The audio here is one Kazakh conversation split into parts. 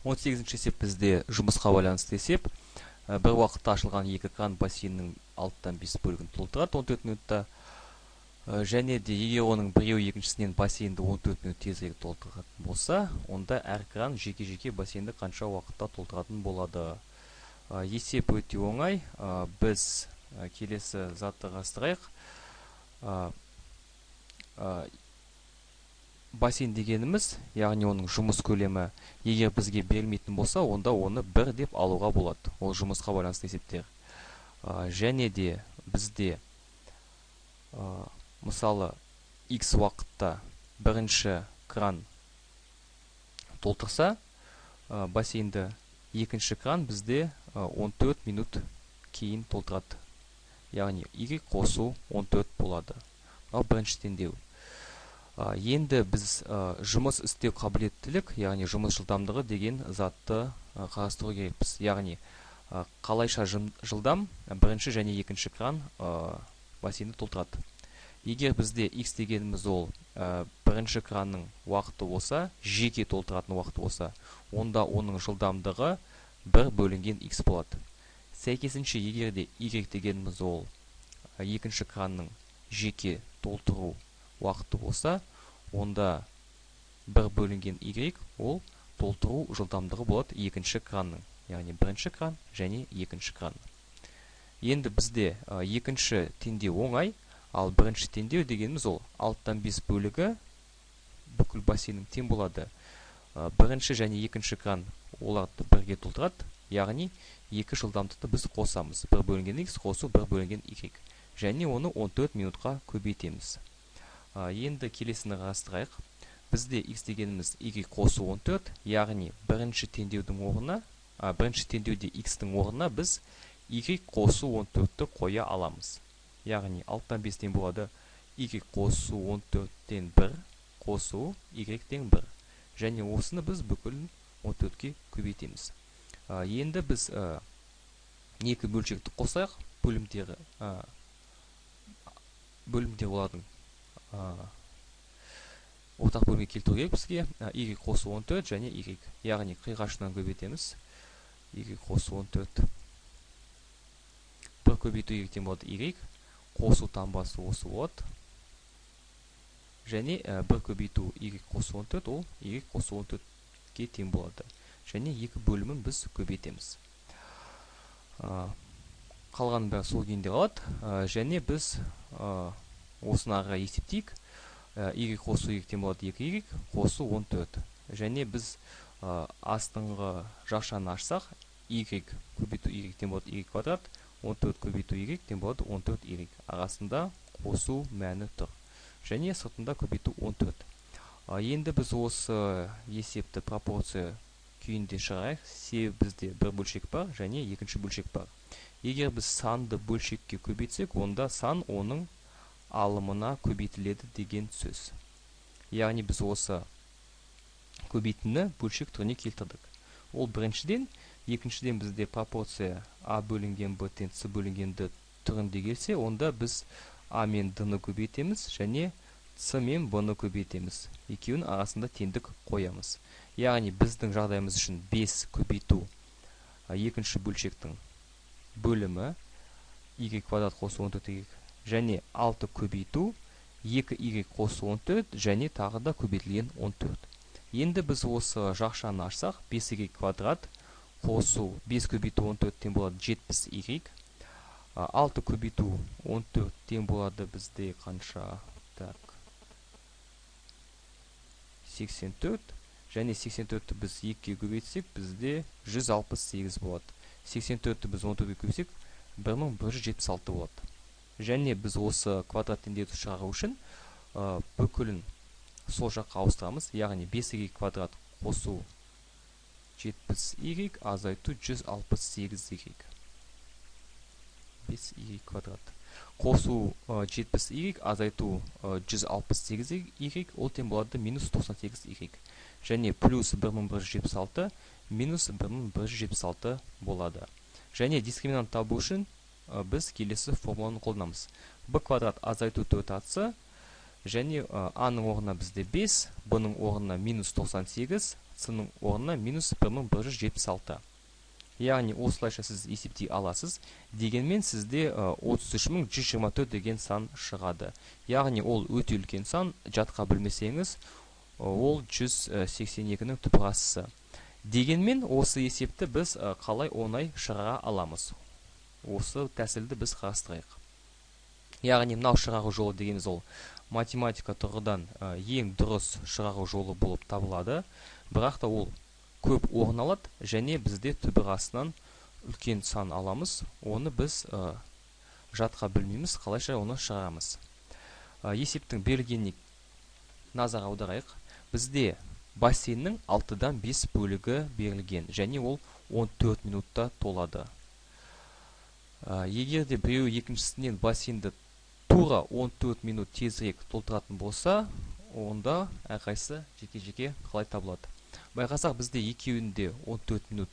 18-ші есеп бізде жұмысқа байланысты есеп. Бір уақытта ашылған екі кран бассейннің 6-5 бөлігін толтырады 14 минутта. Және де егер оның біреуі екіншісінен бассейнді 14 минут тезірек толтыратын болса, онда әр кран жеке-жеке бассейнді қанша уақытта толтыратын болады. Есеп өте оңай. Біз келесі затты қарастырайық. Бассейн дегеніміз, яғни оның жұмыс көлемі егер бізге берілмейтін болса, онда оны 1 деп алуға болады. Ол жұмысқа байланысты есептер. Және де бізде мысалы X уақытта бірінші кран толтырса, бассейнді екінші кран бізде 14 минут кейін толтырады. Яғни Y қосу 14 болады. Ал бірінші теңдеу. Енді біз жұмыс істеу қабілеттілік, яғни жұмыс жылдамдығы деген затты қарастыру керекпіз. Яғни қалайша жылдам бірінші және екінші кран бассейнді толтырады. Егер бізде X дегеніміз ол бірінші кранның уақыты болса, жеке толтыратын уақыты болса, онда оның жылдамдығы 1 бөлінген X болады. Сәйкесінше егер де Y дегеніміз ол екінші кранның жеке толтыру уақыты болса, онда 1 бөлінген Y ол толтыру жылдамдығы болады екінші кранның. Яғни бірінші кран және екінші кран. Енді бізде екінші теңдеу оңай, ал бірінші теңдеу дегеніміз ол 6-5 бөлігі бүкіл бассейннің тең болады. Бірінші және екінші кран оларды бірге толтырады, яғни екі жылдамдықты біз қосамыз. 1 бөлінген X қосу 1 бөлінген Y. Және оны 14 минутқа көбейтеміз. Енді келесіні қарастырайық. Бізде X дегеніміз Y қосу 14, яғни бірінші теңдеудің орнына, бірінші теңдеуде X-тің орнына біз Y қосу 14-ті қоя аламыз. Яғни 6-5 болады Y қосу 14-тен 1 қосу Y-тен 1. Және осыны біз бүкіл 14-ке көбейтеміз. Енді біз екі бөлшекті қосайық. Бөлімдер олардың ортақ бөлімге келтіру керек бізге. Y қосу 14 және Y. Яғни қиғашынан көбейтеміз. Y қосу 14. 1 көбейту Y-тен болады Y. Қосу таңбасы осы болады. Және 1 көбейту Y қосу 14, ол Y қосу 14-ке тең болады. Және екі бөлімін біз көбейтеміз. Қалған бәрі сол күйінде қалады. Және біз осыны арға есептейік. Y қосу Y-тен болады 2Y қосу 14. Және біз астыңғы жақшаны ашсақ, Y көбейту Y-тен болады Y квадрат, 14 көбейту Y-тен болады 14Y. Арасында қосу мәні тұр. Және сыртында көбейту 14. Енді біз осы есепті пропорция күйінде шығарайық. Себебі бізде бір бөлшек бар және екінші бөлшек бар. Егер біз санды бөлшекке көбейтсек, онда сан оның алымына көбейтіледі деген сөз. Яғни біз осы көбейтіні бөлшек түріне келтірдік. Ол біріншіден, екіншіден бізде пропорция А бөлінген Б тен С бөлінген Д түрінде келсе, онда біз А мен Д-ны көбейтеміз және С мен Б-ны көбейтеміз. Екеуінің арасында теңдік қоямыз. Яғни біздің жағдайымыз үшін 5 көбейту екінші бөлшектің бөлімі Y квадрат қосу 14Y және 6 көбейту 2Y қосу 14 және тағы да көбейтілген 14. Енді біз осы жақшаны ашсақ, 5Y квадрат қосу 5 көбейту 14-тен болады 70Y. 6 көбейту 14-тен болады бізде қанша? 84. Және 84-ті біз 2-ке көбейтсек, бізде 168 болады. 84-ті біз 14-ке көбейтсек, 1176 болады. Және біз осы квадрат теңдеуді шығару үшін бүкілін сол жаққа ауыстырамыз. Яғни 5Y квадрат қосу 70Y азайту 168Y. 5Y квадрат қосу 70Y азайту 168Y, ол тең болады минус 98Y. Және плюс 1176 минус 1176 болады. Және дискриминант табу үшін біз келесі формуланы қолданамыз. B квадрат азайту 4AC, және A-ның орнына бізде 5, B-ның орнына минус 98, ның орнына минус 1176. Яғни осылайша сіз есептей аласыз. Дегенмен сізде 33124 деген сан шығады. Яғни ол өте үлкен сан. Жатқа білмесеңіз, ол 182-нің түпқарасы. Дегенмен осы есепті біз қалай оңай шығара аламыз? Осы тәсілді біз қарастырайық. Яғни мынау шығару жолы дегеніміз ол математика тұрғыдан ең дұрыс шығару жолы болып табылады. Бірақ та ол көп орын алады және бізде түбірасынан үлкен сан аламыз. Оны біз жатқа білмейміз, қалайша оны шығарамыз. Есептің берілгеніне назар аударайық. Бізде бассейннің 6-дан 5 бөлігі берілген және ол 14 минутта толады. Егер де біреу екіншісінен бассейнді тура 14 минут тезірек толтыратын болса, онда әрқайсысы жеке-жеке қалай табылады? Байқасақ, бізде екеуінде 14 минут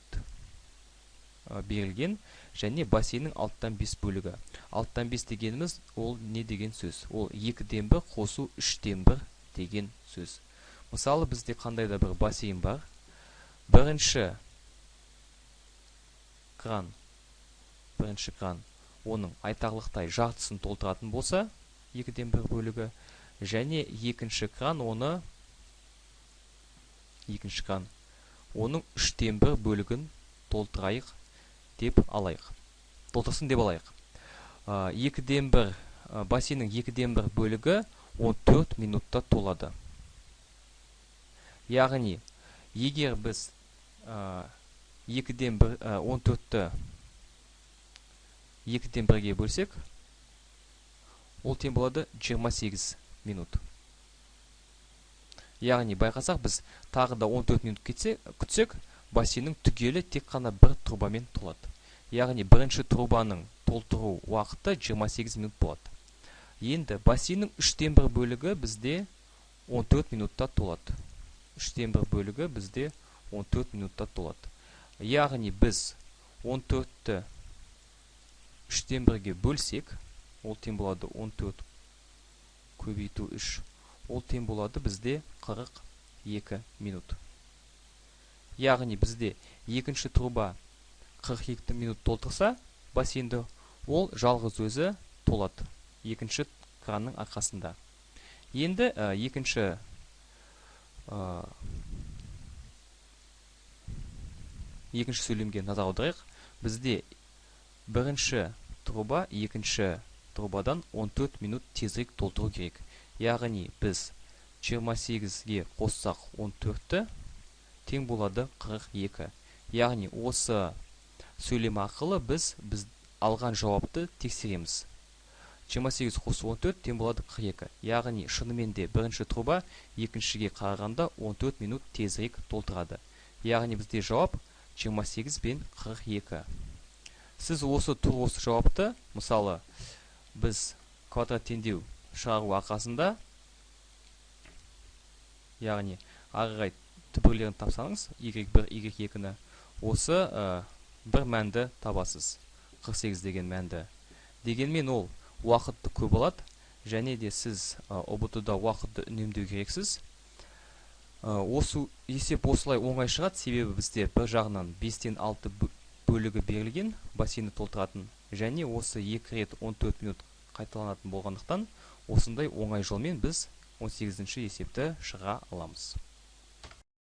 берілген және бассейннің 6-дан 5 бөлігі. 6-дан 5 дегеніміз ол не деген сөз? Ол 2-ден 1 қосу 3-ден 1 деген сөз. Мысалы, бізде қандай да бір бассейн бар. Бірінші кран, оның айтарлықтай жартысын толтыратын болса, 2-ден 1 бөлігі, және екінші кран оның 3-ден 1 бөлігін толтырайық деп алайық. Толтырсын деп алайық. Бассейннің 2-ден 1 бөлігі 14 минутта толады. Яғни, егер біз 14-ті 2-ден 1-ге бөлсек, ол тең болады 28 минут. Яғни, байқасақ, біз тағы да 14 минут күтсек, бассейннің түгелі тек қана бір трубамен толады. Яғни, бірінші трубаның толтыру уақыты 28 минут болады. Енді бассейннің 3-ден 1 бөлігі бізде 14 минутта толады. 3-ден 1 бөлігі бізде 14 минутта толады. Яғни, біз 14-ті 3-ден 1-ге бөлсек, ол тең болады 14 көбейту 3. Ол тең болады бізде 42 минут. Яғни, бізде екінші труба 42 минут толтырса, бассейнді ол жалғыз өзі толады. Екінші кранның арқасында. Енді екінші сөйлемге назар аударайық. Бізде бірінші труба екінші трубадан 14 минут тезірек толтыру керек. Яғни, біз 28-ге қоссақ 14-ті тең болады 42. Яғни, осы сөйлем арқылы біз алған жауапты тексереміз. 28 қосу 14 тең болады 42. Яғни, шынымен де бірінші труба екіншіге қарағанда 14 минут тезірек толтырады. Яғни, бізде жауап 28 бен 42. Сіз осы жауапты, мысалы, біз квадрат теңдеу шығару арқасында, яғни, ары түбірлерін тапсаңыз, y1, y2-ні, осы бір мәнді табасыз. 48 деген мәнді. Дегенмен ол уақытты көп алады, және де сіз ұбт-да уақытты үнемдеу керексіз. Осы есеп осылай оңай шығады, себебі бізде бір жағынан 5-тен 6 бөлігі берілген бассейнді толтыратын, және осы 2 рет 14 минут қайталанатын болғандықтан, осындай оңай жолмен біз 18-ші есепті шығара аламыз.